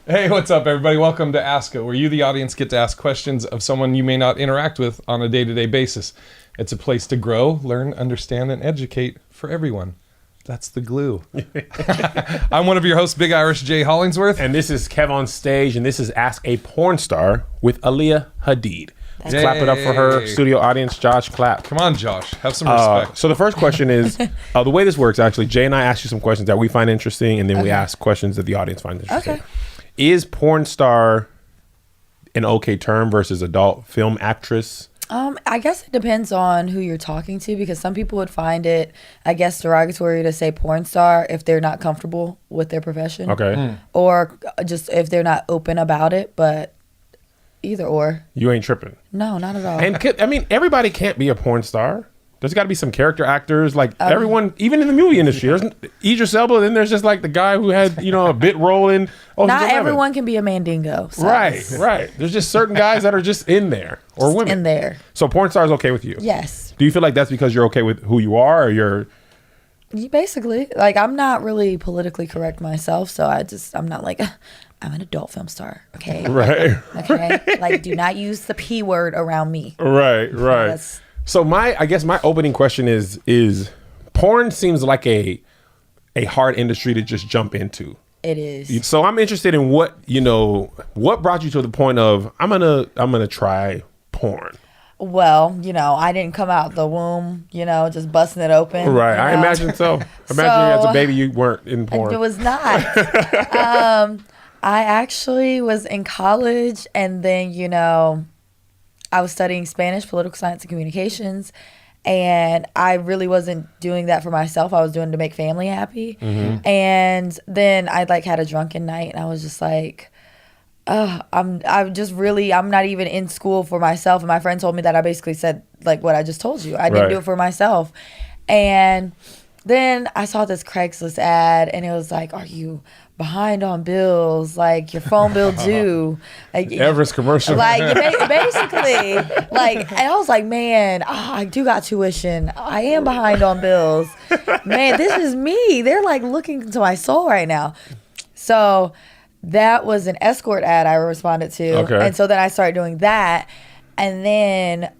Hey, what's up, everybody? Welcome to Ask It, where you, the audience, get to ask questions of someone you may not interact with on a day-to-day basis. It's a place to grow, learn, understand, and educate for everyone. That's the glue. I'm one of your hosts, Big Irish J. Hollingsworth. And this is Kev on stage, and this is Ask a Porn Star with Aaliyah Hadid. Let's clap it up for her. Studio audience, Josh, clap. Come on, Josh. Have some respect. So the first question is, the way this works, actually, Jay and I ask you some questions that we find interesting, and then we ask questions that the audience finds interesting. Okay. Is porn star an okay term versus adult film actress? I guess it depends on who you're talking to, because some people would find it, I guess, derogatory to say porn star if they're not comfortable with their profession. Okay. Or just if they're not open about it, but either or. You ain't tripping. No, not at all. And I mean, everybody can't be a porn star. There's got to be some character actors, like everyone, even in the movie industry. There's Idris Elba, then there's just like the guy who had, a bit role in Ocean's not 11. everyone can be a Mandingo. So Right. There's just certain guys that are just in there, or just women. in there. So porn star is okay with you? Yes. Do you feel like that's because you're okay with who you are, or you're... Basically. Like, I'm not really politically correct myself, so I'm not like... I'm an adult film star, okay? Right. Okay? Like, do not use the P word around me. Right. That's- So I guess my opening question is porn seems like a hard industry to just jump into. It is. So I'm interested in what brought you to the point of I'm gonna try porn. Well, I didn't come out the womb, just busting it open. Right. I imagine so. Imagine as a baby you weren't in porn. It was not. I actually was in college, and then, I was studying Spanish, political science, and communications, and I really wasn't doing that for myself. I was doing it to make family happy. Mm-hmm. And then I had a drunken night, and I was just like, I'm not even in school for myself. And my friend told me that I basically said what I just told you. I didn't do it for myself. And then I saw this Craigslist ad, and it was like, are you behind on bills? Like, your phone bill due? Like, Everest commercial. Basically, and I was like, man, I do got tuition. I am behind on bills. Man, this is me. They're looking into my soul right now. So that was an escort ad I responded to. Okay. And so then I started doing that. And then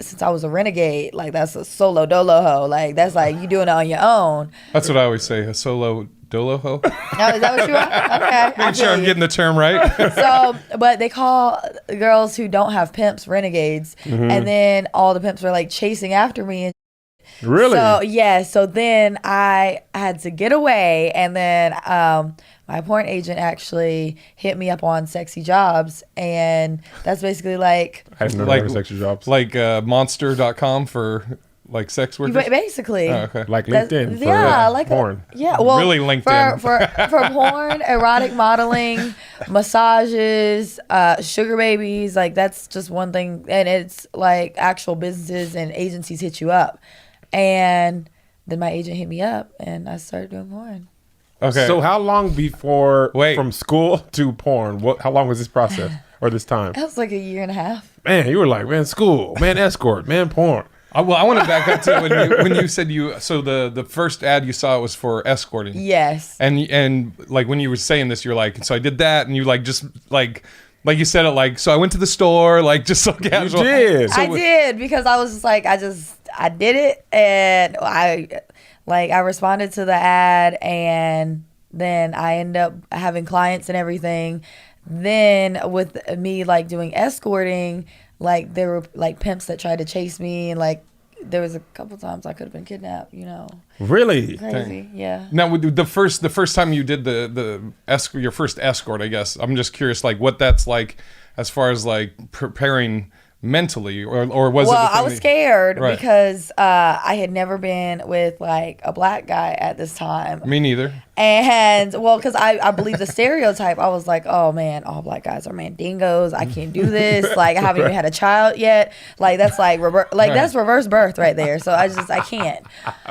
since I was a renegade, that's a solo dolo ho. That's you doing it on your own. That's what I always say, a solo dolo ho. Oh, is that what you are? Okay. Make sure I'm getting the term right. So, but they call girls who don't have pimps renegades. Mm-hmm. And then all the pimps were chasing after me. Really? So, yeah. So then I had to get away. And then my porn agent actually hit me up on Sexy Jobs. And that's basically I have never heard of sexy jobs. Like monster.com for sex workers? basically. Oh, okay. Like LinkedIn for porn. Well, Really LinkedIn. For porn, erotic modeling, massages, sugar babies, that's just one thing. And it's actual businesses and agencies hit you up. And then my agent hit me up, and I started doing porn. Okay. So how long from school to porn? How long was this process or this time? That was a year and a half. Man, you were man, school, man, escort, man, porn. I want to back up to when you said so the first ad you saw was for escorting. Yes. And when you were saying this, you're so I did that, and you just you said it so I went to the store, just so casual. You did. I did, because I was just I did it, and I responded to the ad, and then I ended up having clients and everything. Then with me doing escorting, there were pimps that tried to chase me, and there was a couple times I could have been kidnapped. Really? Crazy, yeah. Now, with the first time you did your first escort, I guess I'm just curious, what that's like as far as preparing mentally, or was it? Well, I was scared Right. because I had never been with a black guy at this time. Me neither. And because I believe the stereotype, I was like, oh man, all black guys are mandingos. I can't do this. I haven't even had a child yet. That's that's reverse birth right there. So I can't.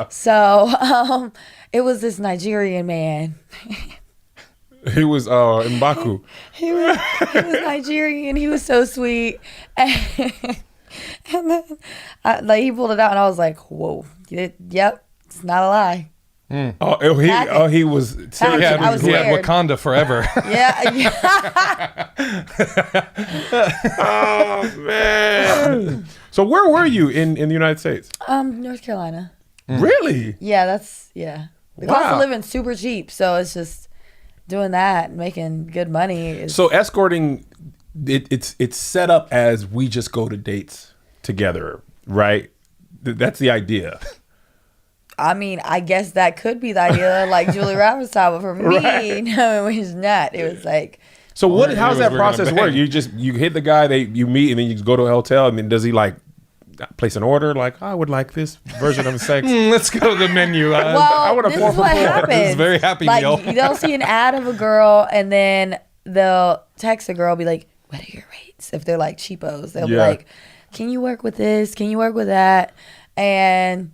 So it was this Nigerian man. He was in Baku. He was Nigerian. He was so sweet. And then he pulled it out, and I was like, whoa, yep, it's not a lie. He was serious. I was He had scared. Wakanda forever. Yeah. Oh man. So where were you in the United States? North Carolina. Really? Yeah, the cost Wow. of living super cheap, so it's just doing that, making good money. So escorting, it's set up as we just go to dates together, right? That's the idea. I mean, I guess that could be the idea, like Julie Roberts style, but for me, Right. no, it was not. It was like, So how's that we're gonna process bang. work? You hit the guy, you meet, and then you go to a hotel, and then does he like place an order? Like, I would like this version of sex. Let's go to the menu. well, I want a this 4 is for what 4. happens. This is very Happy like, Meal. They'll see an ad of a girl, and then they'll text a girl, be like, what are your rates? If they're like cheapos, they'll be Yeah. like, can you work with this? Can you work with that? And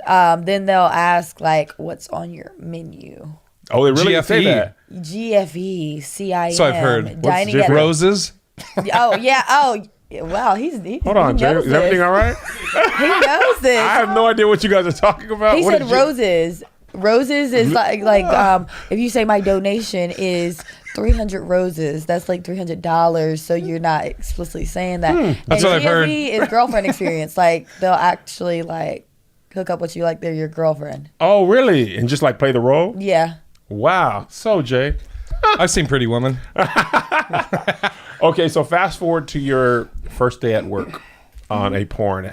then they'll ask, like, what's on your menu? Oh, they really GFE. say that? GFE, CIM. So I've heard. What's Dining different? at Roses. Oh yeah. Oh wow. He Hold on, he Jay. knows Is everything this. all right? He knows this. I have no idea what you guys are talking about. He What said did you- roses. Roses is like if you say my donation is 300 roses, that's like $300. So you're not explicitly saying that. That's and what I've heard. GFE is girlfriend experience. Like they'll actually like hook up with you like they're your girlfriend. Oh, really? And just like play the role? Yeah. Wow. So, Jay. I've seen Pretty Woman. Okay, so fast forward to your first day at work on a porn.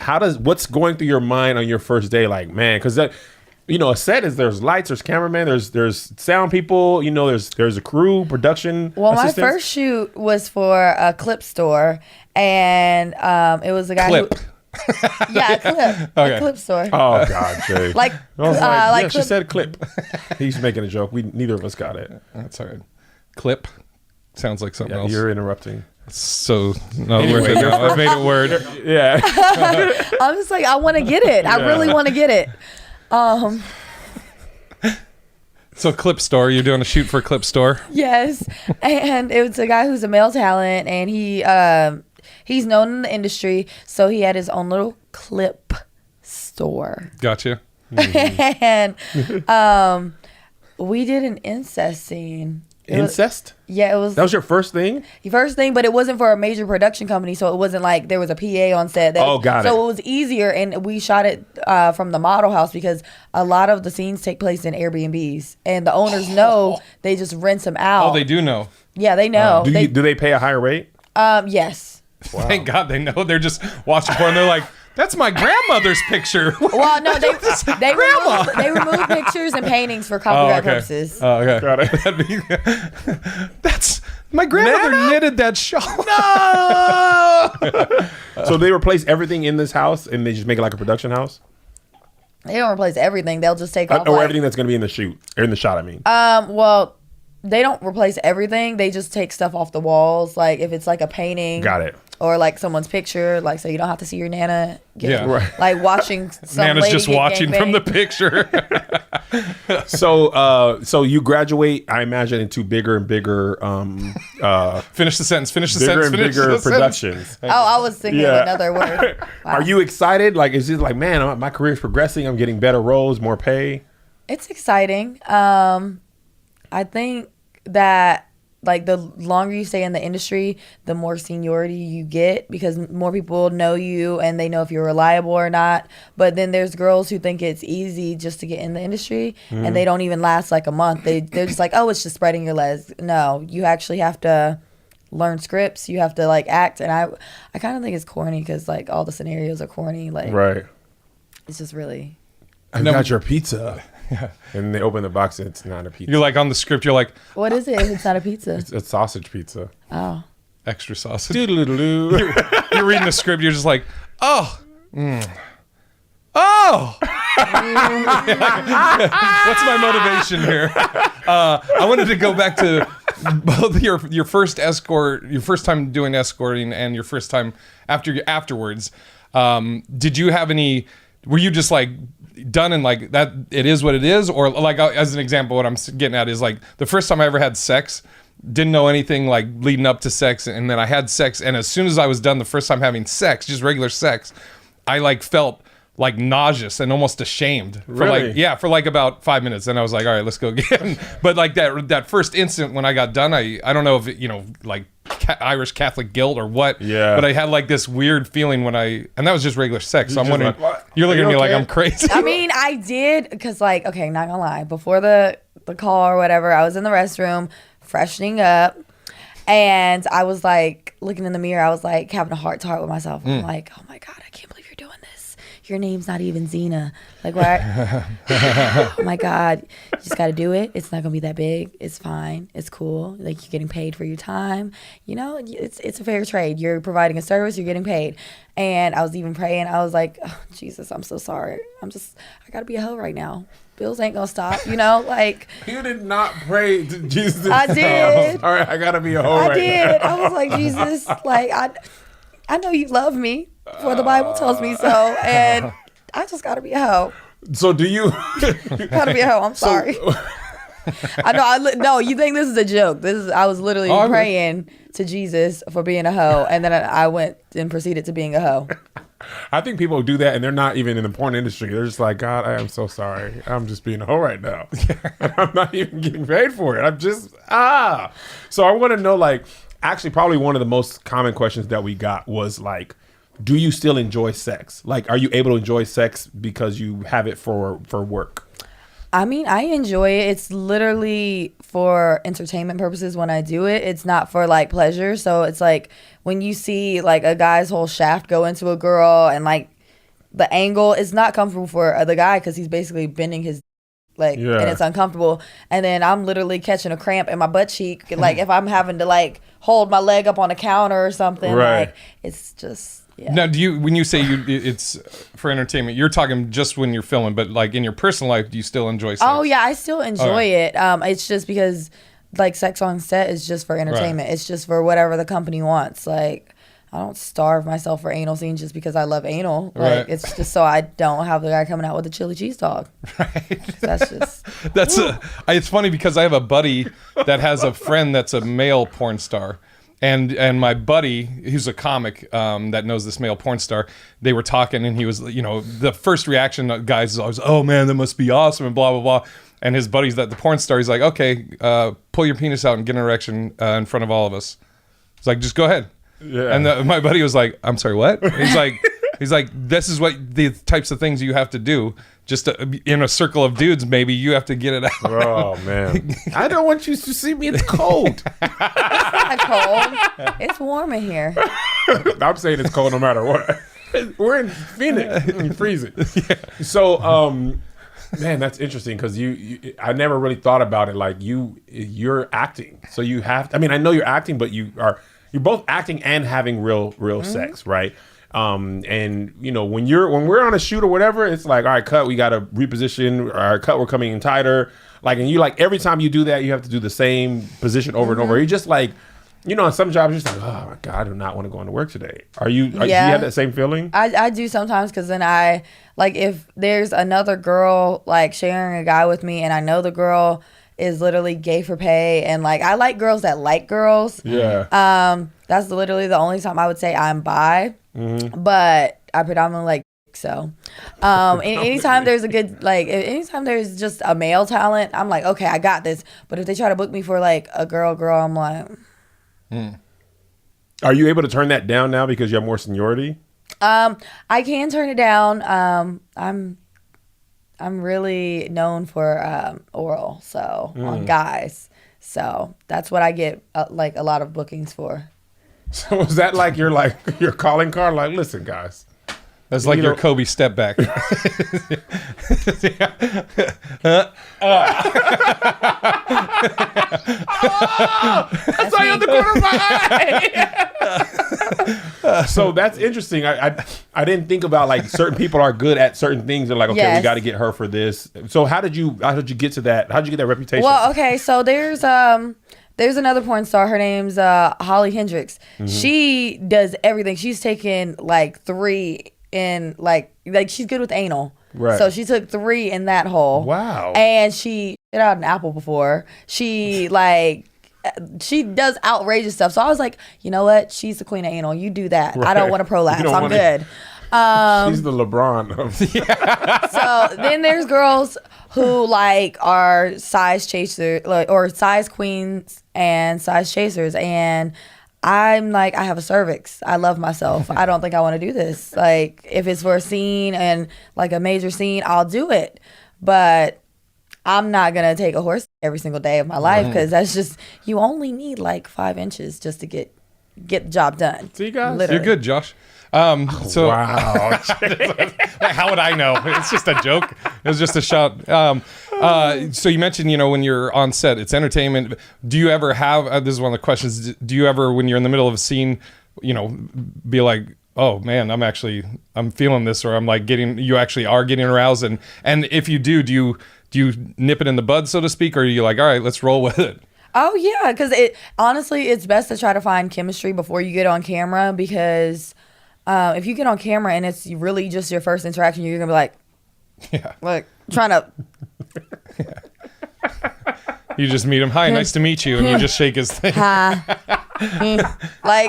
What's going through your mind on your first day? Like, man, because that, a set is there's lights, there's cameraman, there's sound people, there's a crew, production. Well, my assistants. first shoot was for a clip store, and it was a guy Clip. who. Yeah, a clip. Okay. A clip store. Oh God, Jay. Like, I was like yeah, she clip- said clip. He's making a joke. Neither of us got it. That's all right. Clip. Sounds like something Yeah, else. you're interrupting. So not Anyway, worth it your now. I've made it word. Yeah. I'm just like, I want to get it. I really want to get it. So Clip Store. You're doing a shoot for Clip Store. Yes, and it was a guy who's a male talent, and he's known in the industry, so he had his own little clip store, Gotcha. and we did an incest scene. Incest? Yeah, it was That was your first thing? the first thing, but it wasn't for a major production company, so it wasn't like there was a PA on set. Oh, got it. So it was easier, and we shot it from the model house because a lot of the scenes take place in Airbnbs, and the owners know they just rent them out. Oh, they do know. Yeah, they know. Do they pay a higher rate? Yes. Thank God they know. They're just watching porn. They're like, that's my grandmother's picture. Well, no, they remove pictures and paintings for copyright purposes. Oh, okay. Got it. That'd be- that's my grandmother Nana? knitted that shawl. So they replace everything in this house and they just make it like a production house? They don't replace everything. They'll just take off. Or like- everything that's going to be in the shoot, or in the shot, I mean. Well, they don't replace everything. They just take stuff off the walls. Like if it's like a painting. Got it. Or like someone's picture, like so you don't have to see your nana. Yeah. Right. Like watching some Nana's lady just get watching from the gangbanged. picture. So you graduate, I imagine, into bigger and bigger, Finish the sentence. Finish the bigger sentence. and Finish bigger the sentence. productions. Oh, I was thinking of another word. Wow. Are you excited? Like, is it like, man, my career's progressing. I'm getting better roles, more pay. It's exciting. I think that like the longer you stay in the industry, the more seniority you get because more people know you and they know if you're reliable or not. But then there's girls who think it's easy just to get in the industry and they don't even last like a month. They're just like, oh, it's just spreading your legs. No, you actually have to learn scripts. You have to like act. And I kind of think it's corny because like all the scenarios are corny. Like Right. it's just really. I got your pizza. And they open the box and it's not a pizza. You're like on the script. You're like What is it if it's not a pizza? It's a sausage pizza. Oh. extra sausage. Doodle-doo. You're reading the script. You're just like, oh, oh. What's my motivation here? I wanted to go back to both your first escort, your first time doing escorting, and your first time afterwards. Did you have any? Were you just like done and like that? It is what it is, or like as an example, what I'm getting at is like the first time I ever had sex. Didn't know anything like leading up to sex, and then I had sex, and as soon as I was done the first time having sex, just regular sex, I like felt like nauseous and almost ashamed for Really? for like about 5 minutes. Then I was like, all right, let's go again. But like that first instant when I got done, I don't know if it, like Irish Catholic guilt or what. Yeah. But I had like this weird feeling and that was just regular sex. So I'm just wondering, like, what? you're looking Are at me you like okay? I'm crazy. I mean, I did because, like, okay, not gonna lie. Before the call or whatever, I was in the restroom freshening up, and I was like looking in the mirror. I was like having a heart to heart with myself. I'm like, oh my god, I can't believe you're doing this. Your name's not even Xena. Like, what? Oh my god, you just gotta do it. It's not gonna be that big. It's fine. It's cool. Like, you're getting paid for your time. It's a fair trade. You're providing a service. You're getting paid. And I was even praying. I was like, oh, Jesus, I'm so sorry. I gotta be a hoe right now. Bills ain't gonna stop. Like. You did not pray to Jesus. I did. All right, I gotta be a hoe. I right did. now. I was like, Jesus, like, I know you love me, for the Bible tells me so, and I just gotta be a hoe. So do you? Gotta be a hoe. I'm sorry. I know. No, you think this is a joke? I was literally praying to Jesus for being a hoe, and then I went and proceeded to being a hoe. I think people do that and they're not even in the porn industry. They're just like, God, I am so sorry. I'm just being a hoe right now. I'm not even getting paid for it. I'm just, So I want to know, like, actually probably one of the most common questions that we got was like, do you still enjoy sex? Like, are you able to enjoy sex because you have it for work? I mean, I enjoy it. It's literally for entertainment purposes when I do it. It's not for like pleasure. So it's like when you see like a guy's whole shaft go into a girl and like the angle is not comfortable for the guy because he's basically bending his and it's uncomfortable. And then I'm literally catching a cramp in my butt cheek. Like if I'm having to like hold my leg up on a counter or something, right. Like it's just. Yeah. Now, when you say it's for entertainment, you're talking just when you're filming, but like in your personal life, do you still enjoy sex? Oh yeah, I still enjoy it. It's just because like sex on set is just for entertainment. Right. It's just for whatever the company wants. Like I don't starve myself for anal scenes just because I love anal. Like Right. it's just so I don't have the guy coming out with a chili cheese dog. Right. That's just It's funny because I have a buddy that has a friend that's a male porn star. And my buddy, who's a comic that knows this male porn star, they were talking and he was, the first reaction of guys is always, oh man, that must be awesome and blah, blah, blah. And his buddy's the porn star. He's like, okay, pull your penis out and get an erection in front of all of us. It's like, just go ahead. Yeah. And my buddy was like, I'm sorry, what? He's like, this is what the types of things you have to do. Just in a circle of dudes, maybe you have to get it out. Oh man, I don't want you to see me. It's cold. it's not cold. It's warm in here. I'm saying it's cold no matter what. We're in Phoenix. It's freezing. Yeah. So, man, that's interesting because I never really thought about it. Like you're acting, so you have. I mean, I know you're acting, but you're both acting and having real sex, right? And when we're on a shoot or whatever, it's like, all right, cut, we got to reposition, our cut, we're coming in tighter. Like, and you like every time you do that, you have to do the same position over and over. You're just like, on some jobs, you're just like, oh my God, I do not want to go into work today. Do you have that same feeling? I do sometimes because then I, like, if there's another girl, like, sharing a guy with me and I know the girl is literally gay for pay and, like, I like girls that like girls. Yeah. That's literally the only time I would say I'm bi. Mm-hmm. But I predominantly like so. Anytime there's a good, like, anytime there's just a male talent, I'm like, okay, I got this. But if they try to book me for, like, a girl, I'm like... Are you able to turn that down now because you have more seniority? I can turn it down. I'm really known for oral, so on guys. So that's what I get like a lot of bookings for. So is that like your calling card? Like, listen, guys. That's like your Kobe step back. I saw you on the corner of my eye. So that's interesting. I didn't think about like certain people are good at certain things. They're like, okay, we got to get her for this. So how did you get to that? How did you get that reputation? Well, okay, so there's another porn star. Her name's Holly Hendricks. Mm-hmm. She does everything. She's taken like 3 in like she's good with anal. Right. So she took 3 in that hole. Wow. And she shit out an apple before. She does outrageous stuff. So I was like, you know what? She's the queen of anal. You do that. Right. I don't want to prolapse. I'm good. She's the LeBron of So then there's girls who like are size chasers, like, or size queens and size chasers, and I'm like, I have a cervix. I love myself. I don't think I want to do this. Like, if it's for a scene and like a major scene, I'll do it. But I'm not gonna take a horse every single day of my life, because that's just, you only need like 5 inches just to get the job done. See, guys? Literally. You're good, Josh. So wow. how would I know? It's just a joke. It was just a shot. So you mentioned, when you're on set, it's entertainment. Do you ever have, this is one of the questions, do you ever, when you're in the middle of a scene, be like, oh man, I'm feeling this, or I'm like you actually are getting aroused? And if you do you nip it in the bud, so to speak, or are you like, all right, let's roll with it? Oh yeah, because honestly, it's best to try to find chemistry before you get on camera, because if you get on camera and it's really just your first interaction, you're gonna be like, Yeah. like trying to. You just meet him. Hi, nice to meet you, and you just shake his thing. Like,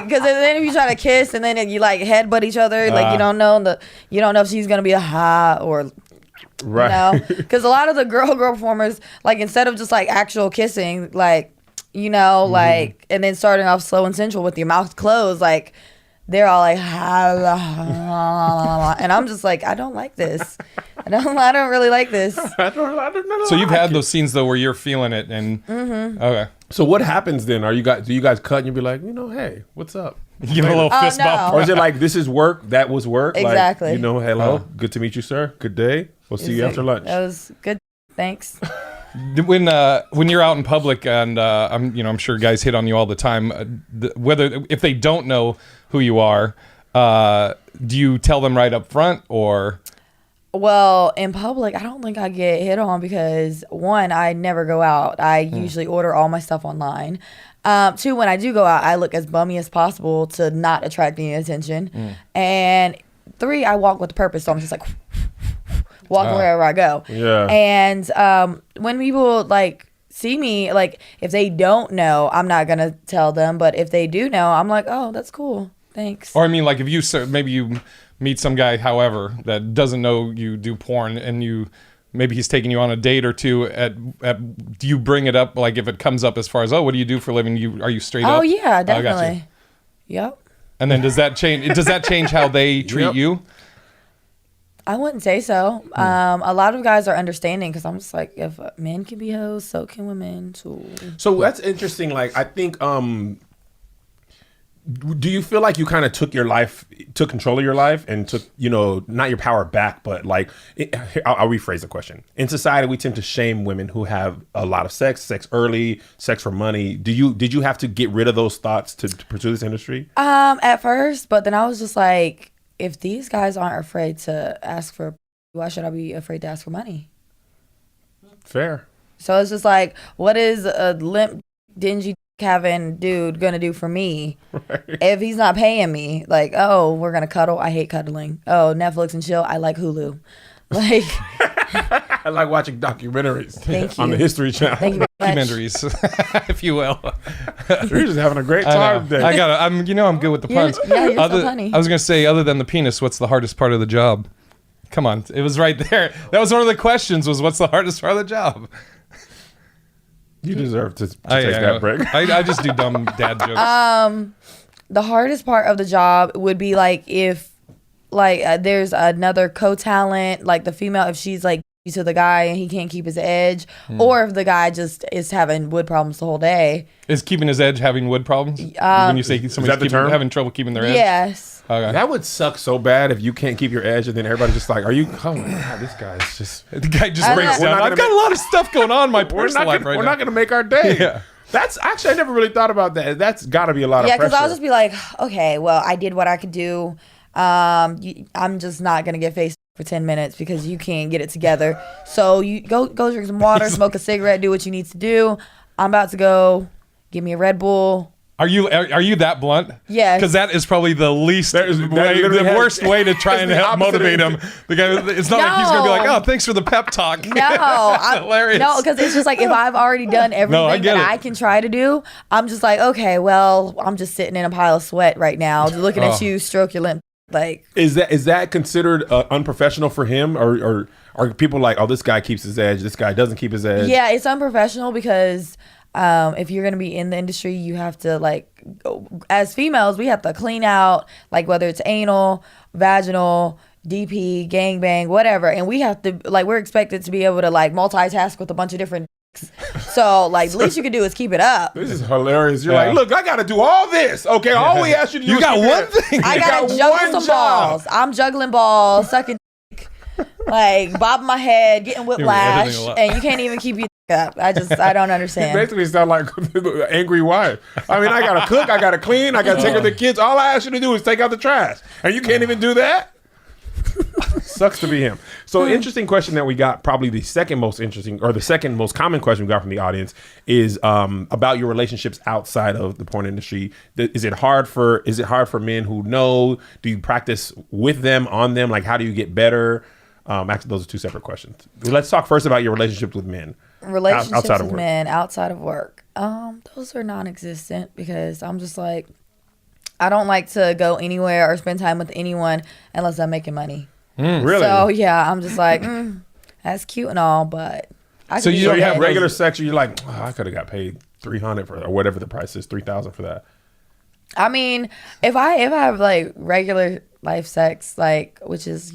because then if you try to kiss and then you like headbutt each other, like you don't know if she's gonna be a ha or. Right. Because a lot of the girl performers, like, instead of just like actual kissing, like, like, and then starting off slow and sensual with your mouth closed, like, they're all like, and I'm just like, I don't like this. I don't really like this. I don't know. So you've had those scenes though where you're feeling it, and okay. So what happens then? Do you guys cut and you be like, hey, what's up? You give a little fist no. bump. Or is it like, this is work, that was work? Exactly. Like, hello, good to meet you, sir. Good day. We'll see you after lunch. That was good. Thanks. When you're out in public, and I'm sure guys hit on you all the time, whether if they don't know who you are, do you tell them right up front, or? Well, in public, I don't think I get hit on because, one, I never go out. I usually order all my stuff online. 2, when I do go out, I look as bummy as possible to not attract any attention. And 3, I walk with a purpose, so I'm just like walking wherever I go. Yeah. And when people like see me, like, if they don't know, I'm not gonna tell them. But if they do know, I'm like, oh, that's cool. Thanks. Or I mean, like, if maybe you meet some guy, however, that doesn't know you do porn, and maybe he's taking you on a date or two. Do you bring it up, like, if it comes up as far as, oh, what do you do for a living? Are you straight up? Oh yeah, I got you. definitely. Yep. And then does that change how they treat Yep. you? I wouldn't say so. A lot of guys are understanding, because I'm just like, if men can be hoes, so can women too. So that's interesting. Like, I think, do you feel like you kind of took control of your life and took, not your power back, but like, I'll rephrase the question. In society, we tend to shame women who have a lot of sex early, sex for money. Did you have to get rid of those thoughts to pursue this industry? At first, but then I was just like, if these guys aren't afraid to ask for, why should I be afraid to ask for money? Fair. So it's just like, what is a limp, dingy having dude gonna do for me if he's not paying me? Like, oh, we're gonna cuddle. I hate cuddling. Oh, Netflix and chill. I like Hulu. Like, I like watching documentaries Thank on you. the History Channel. thank you very much. Documentaries, if you will. You're just having a great I time know. today. I'm good with the puns. You're so funny. I was gonna say, other than the penis, what's the hardest part of the job? Come on, it was right there. That was one of the questions. Was what's the hardest part of the job? You deserve to take that break. I just do dumb dad jokes. The hardest part of the job would be like if there's another co-talent, like the female, if she's like to the guy and he can't keep his edge, or if the guy just is having wood problems the whole day. Is keeping his edge having wood problems? When you say somebody's having trouble keeping their edge? Yes. Okay. That would suck so bad if you can't keep your edge and then everybody's just like, oh my God, this guy's just... The guy just I'm breaks not- down. We're not I've gonna got a lot of stuff going on in my personal life right we're now. not going to make our day. Yeah. That's actually, I never really thought about that. That's got to be a lot Yeah, of pressure. because I'll just be like, okay, well, I did what I could do. I'm just not gonna get faced for 10 minutes because you can't get it together. So you go drink some water, smoke a cigarette, do what you need to do. I'm about to go. Give me a Red Bull. Are you that blunt? Yes. Because that is probably the least That literally the has- worst way to try it's and the help opposite motivate end. him. The guy, it's not like he's gonna be like, No. oh, thanks for the pep talk. No, That's hilarious. No, because it's just like if I've already done everything get that it. I can try to do, I'm just like, okay, well, I'm just sitting in a pile of sweat right now, just looking at you stroke your limp. Like, Is that considered unprofessional for him, or are people like, oh, this guy keeps his edge, this guy doesn't keep his edge? yeah, it's unprofessional because if you're gonna be in the industry, you have to like, as females, we have to clean out, like whether it's anal, vaginal, DP, gangbang, whatever, and we have to like, we're expected to be able to like multitask with a bunch of different. So like, the least you can do is keep it up. This is hilarious. You're Yeah. like, look, I got to do all this. Okay, all we ask you to do You is got keep it one up. thing. I You gotta got juggle one some job. balls. I'm juggling balls, sucking dick, like bobbing my head, getting whiplash, editing a lot. and you can't even keep your dick up. I don't You understand. basically sound like an angry wife. I mean, I got to cook, I got to clean, I got to take care of the kids. All I ask you to do is take out the trash. And you can't even do that? Sucks to be him. So interesting question that we got, probably the second most interesting, or the second most common question we got from the audience is about your relationships outside of the porn industry. Is it hard for men who know? Do you practice with them, on them? Like, how do you get better? Actually, those are two separate questions. Let's talk first about your relationships with men. Relationships outside of with work. men outside of work. Those are non-existent because I'm just like, I don't like to go anywhere or spend time with anyone unless I'm making money. Really? So yeah, I'm just like, that's cute and all, but I So could you be don't So you have have dead. regular sex, or you're like, oh, I could have got paid $300 for, or whatever the price is, $3,000 for that. I mean, if I have like regular life sex, like, which is,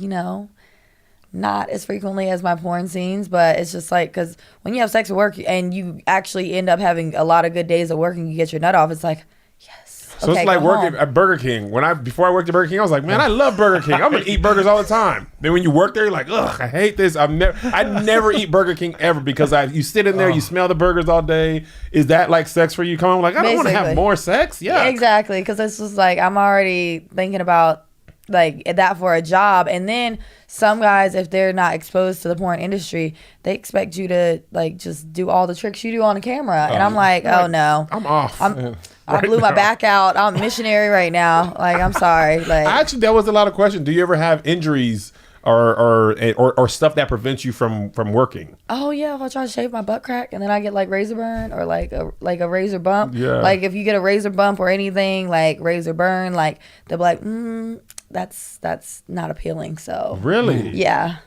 not as frequently as my porn scenes, but it's just like, because when you have sex at work and you actually end up having a lot of good days at work and you get your nut off, it's like, yes. So it's like working at Burger King. Before I worked at Burger King, I was like, man, I love Burger King. I'm gonna eat burgers all the time. Then when you work there, you're like, ugh, I hate this. I never eat Burger King ever because you sit in there, you smell the burgers all day. Is that like sex for you? Come on, like, I don't want to have Basically. more sex. Yeah, Exactly, because it's just like, I'm already thinking about like that for a job. And then some guys, if they're not exposed to the porn industry, they expect you to like just do all the tricks you do on the camera. And I'm like, oh no. I'm off. I blew my back out. I'm missionary right now. Like, I'm sorry. Like, Actually, that was a lot of questions. Do you ever have injuries or stuff that prevents you from working? oh yeah, if I try to shave my butt crack and then I get like razor burn or like a razor bump. Yeah. Like if you get a razor bump or anything like razor burn, like they'll be like, that's not appealing. So Really? yeah,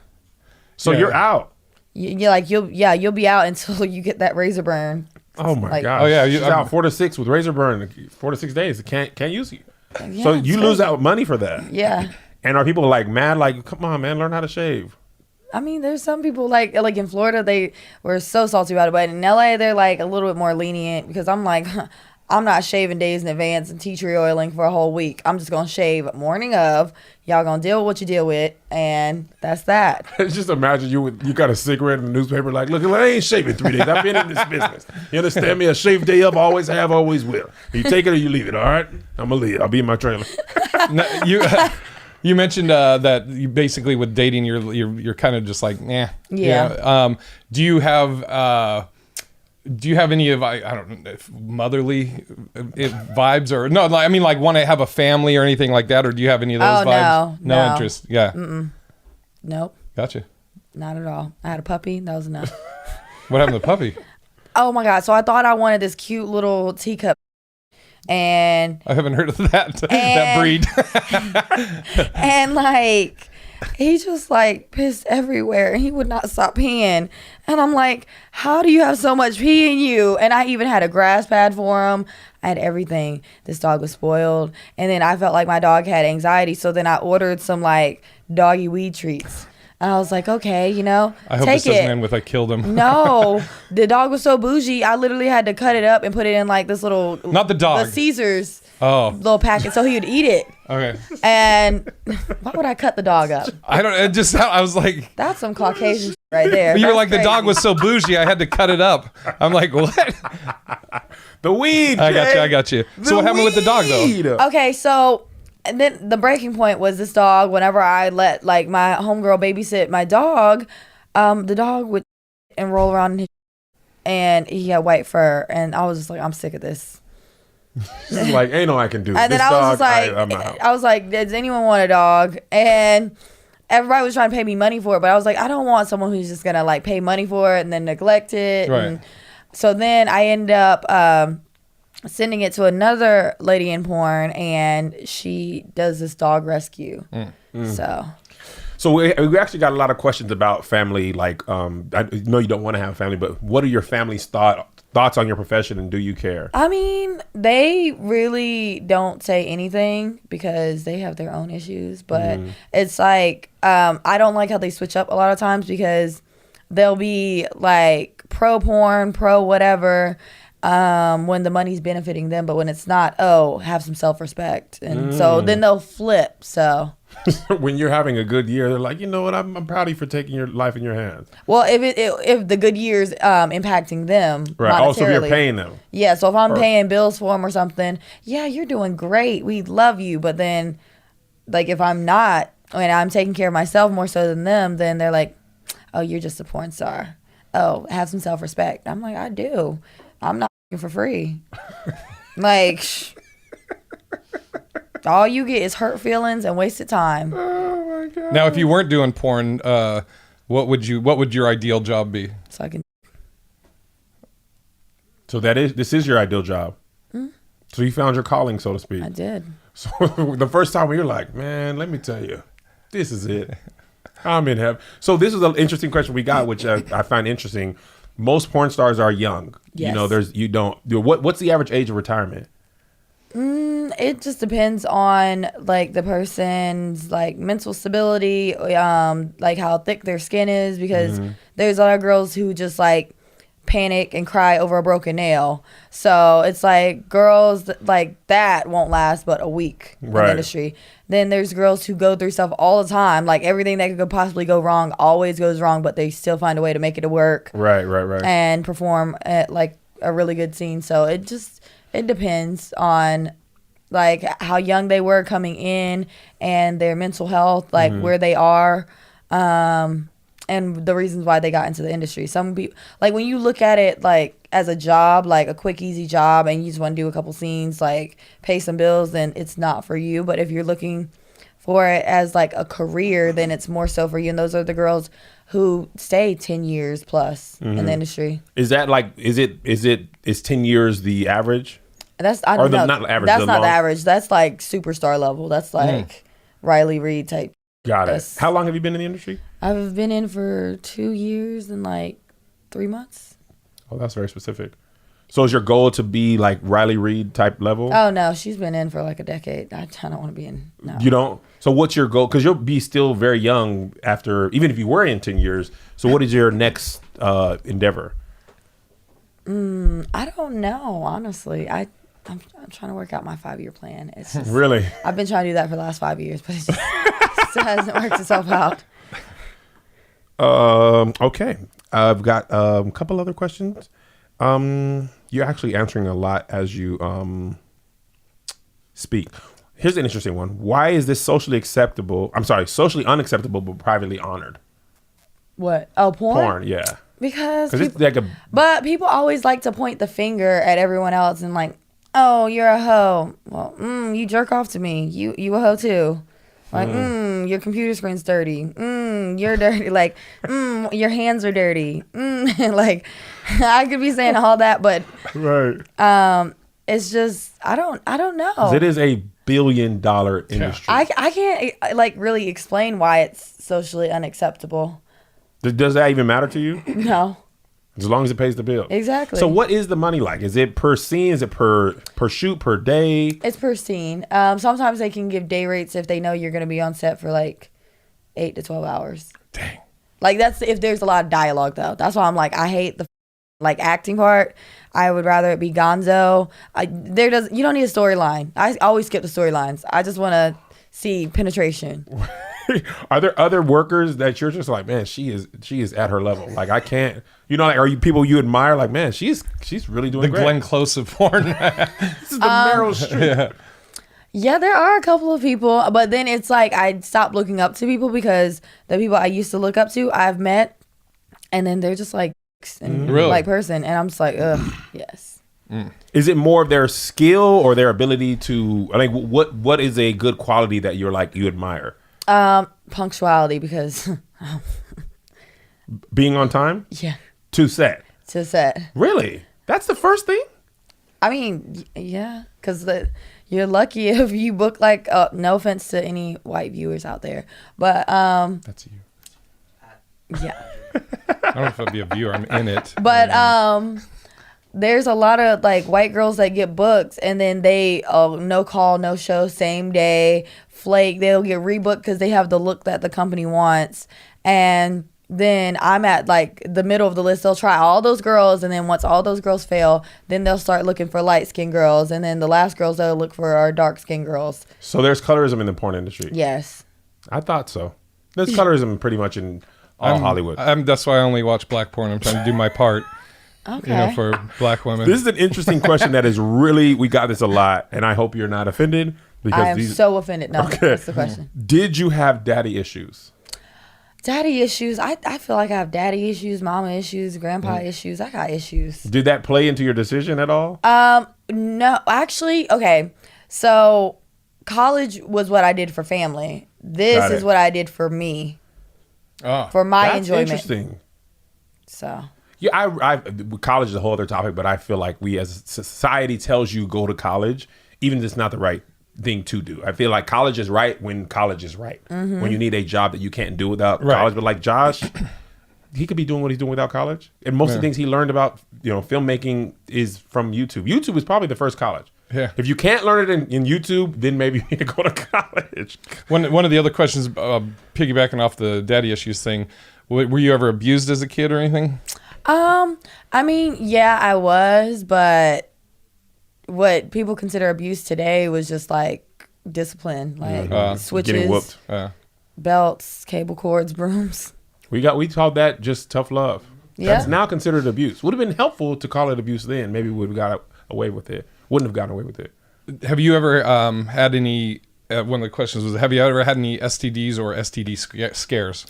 So Yeah. you're out. you'll be out until you get that razor burn. Oh my Like- gosh. Oh, yeah, She's out 4 to 6 with razor burn. 4 to 6 days. Can't use you. Yeah, So it's you lose crazy. out money for that. Yeah. And are people like mad? Like, come on, man, learn how to shave. I mean, there's some people like in Florida, they were so salty about it, but in LA, they're like a little bit more lenient because I'm like, I'm not shaving days in advance and tea tree oiling for a whole week. I'm just gonna shave morning of. Y'all gonna deal with what you deal with, and that's that. Just imagine you got a cigarette in the newspaper. Like, look, I ain't shaving 3 days. I've been in this business. You understand me? A shave day up, always have, always will. You take it or you leave it. All right, I'm gonna leave. I'll be in my trailer. No, you mentioned that you basically with dating you're kind of just like nah. Yeah. Do you have any of I don't know motherly vibes or no? I mean, like want to have a family or anything like that, or do you have any of those Oh, vibes? no. interest. Yeah. Nope, Gotcha. not at all. I had a puppy. That was enough. What happened to the puppy? Oh my god! So I thought I wanted this cute little teacup, and I haven't heard of that breed. and like he just like pissed everywhere and he would not stop peeing, and I'm like, how do you have so much pee in you? And I even had a grass pad for him. I had everything. This dog was spoiled, and then I felt like my dog had anxiety, so then I ordered some like doggy weed treats, and I was like, okay, I hope take this doesn't it. end with I killed him. No, the dog was so bougie. I literally had to cut it up and put it in like this little Not the dog. the Caesars Oh, little packet so he would eat it. okay. And why would I cut the dog up? I don't. It just I was like. That's some Caucasian shit right there. You were That's like the dog crazy. was so bougie, I had to cut it up. I'm like, what? The weed. I got you. Jay. I got you. So what happened with the dog though? weed. Okay, so and then the breaking point was this dog. Whenever I let like my homegirl babysit my dog, the dog would and roll around in his and he had white fur, and I was just like, I'm sick of this. She's like, ain't no I can do. And this then I was dog, just like, I'm out. I was like, does anyone want a dog? And everybody was trying to pay me money for it, but I was like, I don't want someone who's just gonna like pay money for it and then neglect it. Right. And so then I ended up sending it to another lady in porn, and she does this dog rescue. So we actually got a lot of questions about family. Like, I know you don't want to have a family, but what are your family's thoughts on your profession, and do you care? I mean, they really don't say anything because they have their own issues. But it's like, I don't like how they switch up a lot of times because they'll be like pro porn, pro whatever, when the money's benefiting them. But when it's not, oh, have some self-respect. And so then they'll flip. So When you're having a good year, they're like, you know what? I'm proud of you for taking your life in your hands. well, if the good year's impacting them Right. Also, if you're monetarily. paying them. Yeah, so if I'm paying bills for them or something, yeah, you're doing great. We love you. But then, like, if I'm not, and I'm taking care of myself more so than them, then they're like, oh, you're just a porn star. Oh, have some self-respect. I'm like, I do. I'm not for free. Like, all you get is hurt feelings and wasted time. Oh my god. Now, if you weren't doing porn, what would your ideal job be? So I can. So this is your ideal job. So you found your calling, so to speak. I did. So the first time you're like, man, let me tell you, this is it. I'm in heaven. So this is an interesting question we got, which I find interesting. Most porn stars are young. Yes. You know, what's the average age of retirement? It just depends on like the person's like mental stability, like how thick their skin is, because there's a lot of girls who just like panic and cry over a broken nail. So it's like girls like that won't last but a week in Right. the industry. Then there's girls who go through stuff all the time, like everything that could possibly go wrong always goes wrong, but they still find a way to make it work Right. and perform at like a really good scene. So it depends on like how young they were coming in and their mental health, like where they are, and the reasons why they got into the industry. Some people, like when you look at it like as a job, like a quick, easy job, and you just want to do a couple scenes, like pay some bills, then it's not for you. But if you're looking for it as like a career, then it's more so for you. And those are the girls who stay 10 years plus in the industry. Is that like, is 10 years the average? That's I Or don't the- know. not average, That's the not long- the average. That's like superstar level. That's like Riley Reid type. Got it. Yes. How long have you been in the industry? I've been in for 2 years and like 3 months. Oh, that's very specific. So is your goal to be like Riley Reid type level? Oh no, she's been in for like a decade. I don't want to be in. No. You don't? So what's your goal? Because you'll be still very young after, even if you were in 10 years. So what is your next endeavor? I don't know, honestly. I'm trying to work out my 5-year plan. It's just, Really? I've been trying to do that for the last 5 years, but it just still hasn't worked itself out. Okay. I've got a couple other questions. You're actually answering a lot as you speak. Here's an interesting one. Why is this socially unacceptable, but privately honored? What? Oh, porn? Porn, yeah. Because Because it's like a But people always like to point the finger at everyone else and like, oh, you're a hoe. Well, you jerk off to me. You a hoe too. Like, your computer screen's dirty. You're dirty. Like, your hands are dirty. Like, I could be saying all that, but right. it's just I don't know. It is a $1 billion industry. I can't like really explain why it's socially unacceptable. Does that even matter to you? No, As long as it pays the bill. exactly. So what is the money like? Is it per scene? Is it per shoot, per day? It's per scene. Sometimes they can give day rates if they know you're going to be on set for like 8 to 12 hours. Dang. Like that's if there's a lot of dialogue though. That's why I'm like I hate the like acting part. I would rather it be gonzo. You don't need a storyline. I always skip the storylines. I just want to see penetration. Are there other workers that you're just like, man, she is at her level? Like I can't, like, are you people you admire? Like, man, she's really doing The great. Glenn Close of porn. This is the Meryl Streep. Yeah, there are a couple of people, but then it's like I stopped looking up to people because the people I used to look up to I've met, and then they're just like and Really? like person, and I'm just like, ugh, yes. Is it more of their skill or their ability to? I mean, what is a good quality that you're like you admire? Punctuality because Being on time yeah, to set. to set. Really? That's the first thing? I mean, yeah, because you're lucky if you book like. No offense to any white viewers out there, but That's you. yeah. I don't know if I'd be a viewer. I'm in it. But there's a lot of like white girls that get booked and then they no call, no show, same day, flake. They'll get rebooked because they have the look that the company wants, and then I'm at like the middle of the list. They'll try all those girls, and then once all those girls fail, then they'll start looking for light skinned girls, and then the last girls they'll look for are dark skinned girls. So there's colorism in the porn industry. Yes. I thought so. There's colorism pretty much in all Hollywood. That's why I only watch black porn. I'm trying to do my part. Okay. For black women. This is an interesting question that is really, we got this a lot, and I hope you're not offended. Because I am so offended. No, that's the question. Did you have daddy issues? Daddy issues. I feel like I have daddy issues, mama issues, grandpa issues. I got issues. Did that play into your decision at all? No, actually, okay. So college was what I did for family. This is what I did for me, for my That's enjoyment. interesting. So Yeah, I college is a whole other topic, but I feel like we as a society tells you go to college, even if it's not the right thing to do. I feel like college is right when college is right. When you need a job that you can't do without college. But like Josh, he could be doing what he's doing without college. And most of the things he learned about, filmmaking is from YouTube. YouTube is probably the first college. Yeah. If you can't learn it in YouTube, then maybe you need to go to college. One of the other questions, piggybacking off the daddy issues thing, were you ever abused as a kid or anything? I mean, yeah, I was, but what people consider abuse today was just like discipline, like switches, Getting whooped. belts, cable cords, brooms. We called that just tough love. Yeah. That's now considered abuse. Would have been helpful to call it abuse then. Maybe we would have got away with it. Wouldn't have gotten away with it. Have you ever had any? One of the questions was, have you ever had any STDs or STD scares?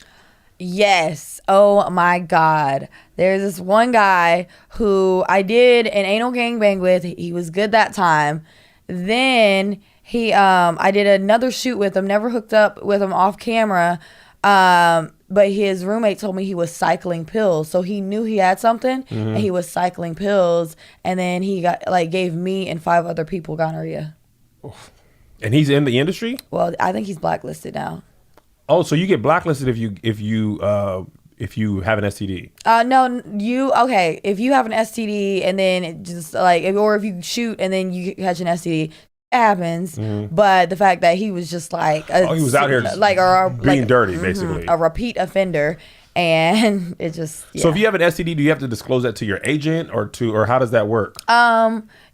Yes. Oh my God. There's this one guy who I did an anal gangbang with. He was good that time. Then I did another shoot with him, never hooked up with him off camera. But his roommate told me he was cycling pills. So he knew he had something and he was cycling pills. And then he gave me and 5 other people gonorrhea. And he's in the industry? Well, I think he's blacklisted now. Oh, so you get blacklisted if you have an STD? No, okay. If you have an STD and then it just or if you shoot and then you catch an STD, it happens. But the fact that he was just he was out here being dirty, basically, a repeat offender, and it just. Yeah. So if you have an STD, do you have to disclose that to your agent or how does that work?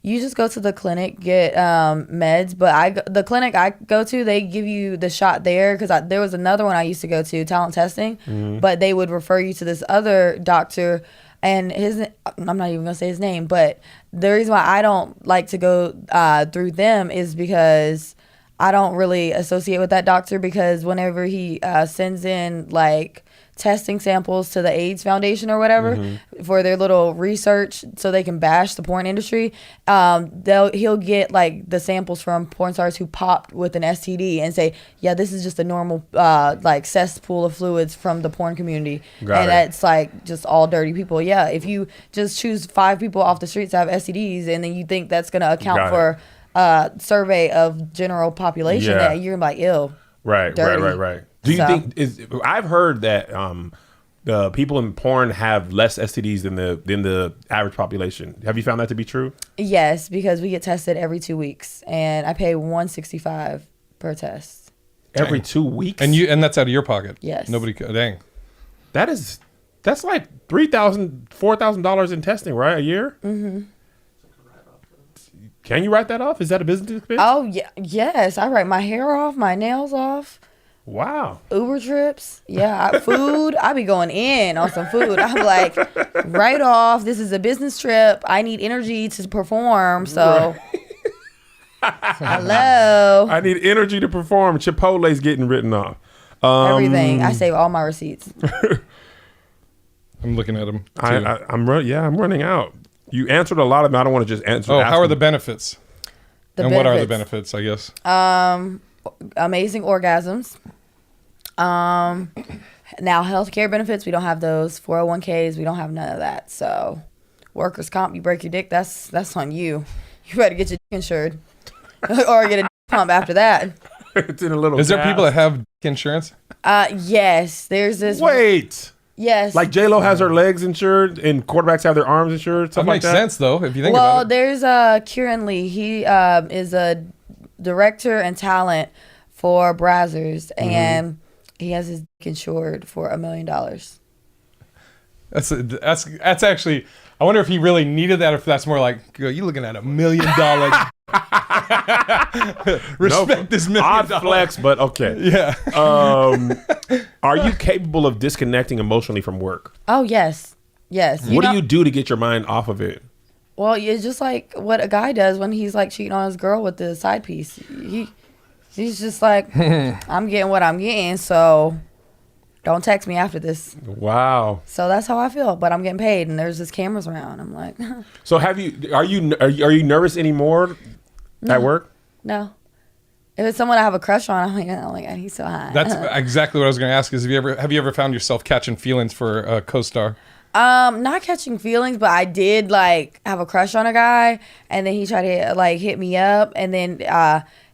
You just go to the clinic, get meds. But the clinic I go to, they give you the shot there because there was another one I used to go to, talent testing, but they would refer you to this other doctor, and I'm not even gonna say his name, but the reason why I don't like to go through them is because I don't really associate with that doctor, because whenever he sends in testing samples to the AIDS Foundation or whatever for their little research so they can bash the porn industry, he'll get the samples from porn stars who popped with an STD and say, yeah, this is just a normal cesspool of fluids from the porn community. That's just all dirty people. Yeah, if you just choose 5 people off the streets to have STDs and then you think that's going to account for a survey of general population, that you're like, ew. Right. Do you think I've heard that the people in porn have less STDs than the average population. Have you found that to be true? Yes, because we get tested every 2 weeks, and I pay $165 per test. Every 2 weeks? And that's out of your pocket? Yes. Dang. That's like $3,000, $4,000 in testing, right? A year? Mm-hmm. Can you write that off? Is that a business expense? Oh, yeah. Yes. I write my hair off, my nails off. Wow. Uber trips. Yeah. Food. I be going in on some food. I'm like, right off. This is a business trip. I need energy to perform. So, hello. I need energy to perform. Chipotle's getting written off. Everything. I save all my receipts. I'm looking at them. I'm running out. You answered a lot of them. I don't want to just answer. Oh, how are the benefits? What are the benefits, I guess? Amazing orgasms. Now healthcare benefits, we don't have those. 401ks, we don't have none of that. So workers' comp, you break your dick, that's on you. you better get your dick insured or get a dick pump after that. It's in a little. Is there gas. people that have insurance? Yes, there's this. Wait. Yes. Like J-Lo has her legs insured and quarterbacks have their arms insured. That Something like makes that. sense though, if you think well, about it. there's Kieran Lee. He is a director and talent for Brazzers, and he has his dick insured for $1 million. That's actually. I wonder if he really needed that, or if that's more like, girl, you looking at $1 million. Respect this $1 million. Odd flex, but okay. Yeah. Are you capable of disconnecting emotionally from work? Oh yes, yes. What do you do to get your mind off of it? Well, it's just like what a guy does when he's like cheating on his girl with the side piece. He's just like, I'm getting what I'm getting, so don't text me after this. Wow. So that's how I feel. But I'm getting paid, and there's just cameras around. I'm like, So are you nervous anymore at work? no. If it's someone I have a crush on, I'm like, oh my god, he's so hot. That's exactly what I was going to ask. Is have you ever found yourself catching feelings for a co-star? Not catching feelings, but I did like have a crush on a guy, and then he tried to like hit me up, and then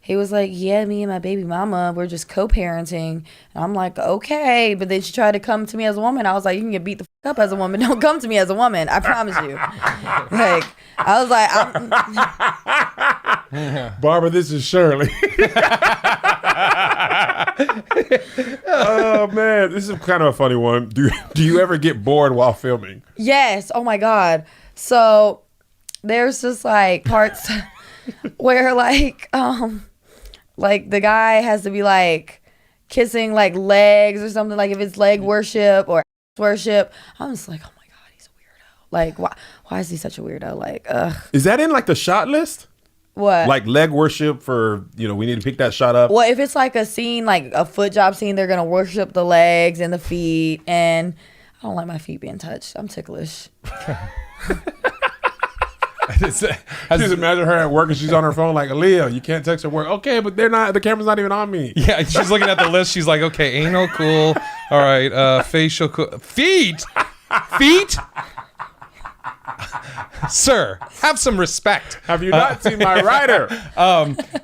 he was like, yeah, me and my baby mama, we're just co-parenting. And I'm like, okay. But then she tried to come to me as a woman. I was like, you can get beat the fuck up as a woman. Don't come to me as a woman. I promise you. Like, I was like, Barbara, this is Shirley. Oh man, this is kind of a funny one. Do you ever get bored while filming? yes. Oh my God. So there's just like parts where like the guy has to be like kissing like legs or something, like if it's leg worship or ass worship. I'm just like, oh my God, he's a weirdo. Like, why is he such a weirdo? Like, ugh. Is that in like the shot list? What? Like leg worship for, we need to pick that shot up. Well, if it's like a scene, like a foot job scene, they're gonna worship the legs and the feet, and I don't like my feet being touched. I'm ticklish. Just imagine her at work and she's on her phone like, Aaliyah, you can't text her work. Okay, but the camera's not even on me. Yeah, she's looking at the list. She's like, okay, anal cool. All right, facial cool. Feet? Sir, have some respect. Have you not seen my rider?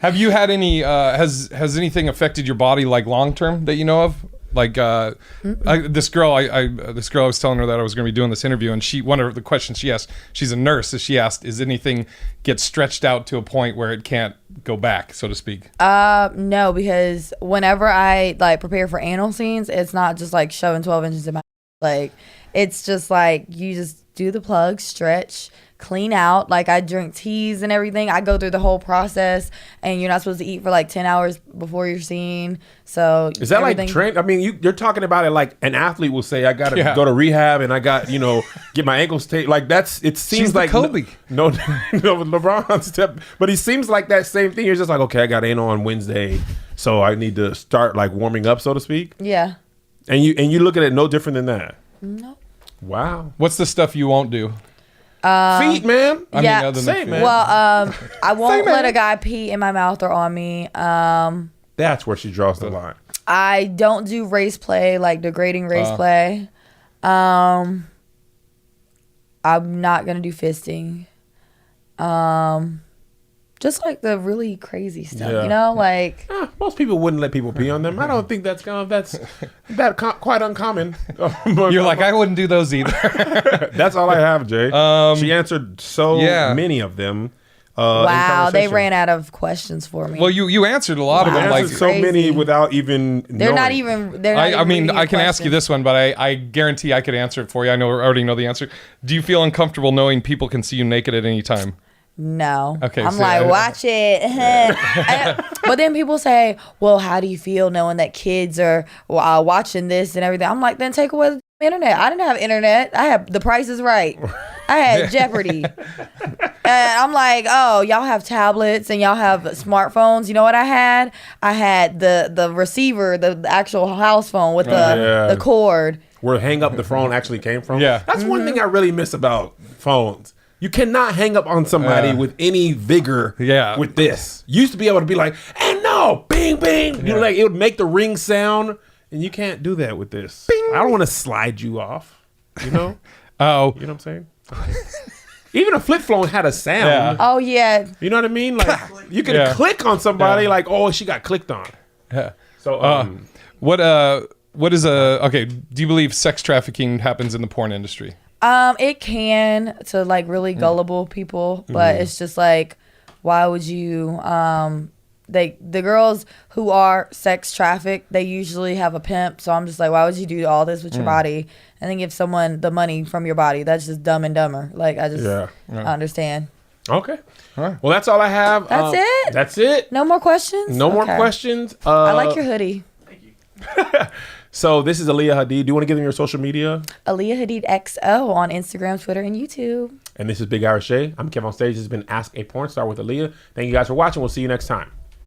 Have you had any, has anything affected your body like long term that you know of? Like this girl I was telling her that I was going to be doing this interview, and one of the questions she asked, she's a nurse, so she asked, is anything get stretched out to a point where it can't go back, so to speak? No, because whenever I like prepare for anal scenes, it's not just like shoving 12 inches in my, like, it's just like you just do the plug, stretch, clean out. Like, I drink teas and everything. I go through the whole process, and you're not supposed to eat for like 10 hours before your scene. So is that like train? I mean, you're talking about it like an athlete will say, I got to go to rehab and I got, get my ankles taped. Like it seems She's like Kobe. No, LeBron's step, but he seems like that same thing. You're just like, okay, I got anal on Wednesday, so I need to start like warming up, so to speak. Yeah. And you look at it no different than that. No. Wow. What's the stuff you won't do? Feet, man. I mean, other than same, feet. man. Well, I won't let a guy pee in my mouth or on me. That's where she draws the line. I don't do race play, like degrading race play. I'm not gonna do fisting. Just like the really crazy stuff, like Most people wouldn't let people pee on them. I don't think that's quite uncommon. You're like, I wouldn't do those either. That's all I have, Jay. She answered so many of them. wow, they ran out of questions for me. Well, you answered a lot of them. Like so many without even. They're not even. I mean, I can ask you this one, but I guarantee I could answer it for you. I already know the answer. Do you feel uncomfortable knowing people can see you naked at any time? No. Okay. I'm like, watch it. But then people say, well, how do you feel knowing that kids are watching this and everything? I'm like, then take away the internet. I didn't have internet. I had The Price is Right. I had Jeopardy. And I'm like, oh, y'all have tablets and y'all have smartphones. You know what I had? I had the receiver, the actual house phone with the cord. Where hang up the phone actually came from. Yeah. That's one thing I really miss about phones. You cannot hang up on somebody with any vigor with this. You used to be able to be like, and no, bing, bing. You know, like it would make the ring sound, and you can't do that with this. Bing. I don't want to slide you off, Oh. You know what I'm saying? Even a flip phone had a sound. Yeah. Oh yeah. You know what I mean? Like you can Yeah. click on somebody, Yeah. like, oh, she got clicked on. Yeah. So What is okay? Do you believe sex trafficking happens in the porn industry? It can to like really gullible people, but it's just like, why would you? The girls who are sex trafficked, they usually have a pimp. So I'm just like, why would you do all this with your body and then give someone the money from your body? That's just dumb and dumber. Like I just I understand. okay. All right. Well, that's all I have. That's it? That's it. No more questions. No more Okay. questions. I like your hoodie. So this is Aaliyah Hadid. Do you want to give them your social media? Aaliyah Hadid XO on Instagram, Twitter, and YouTube. And this is Big Irish Shay. I'm Kev on Stage. This has been Ask a Porn Star with Aaliyah. Thank you guys for watching. We'll see you next time.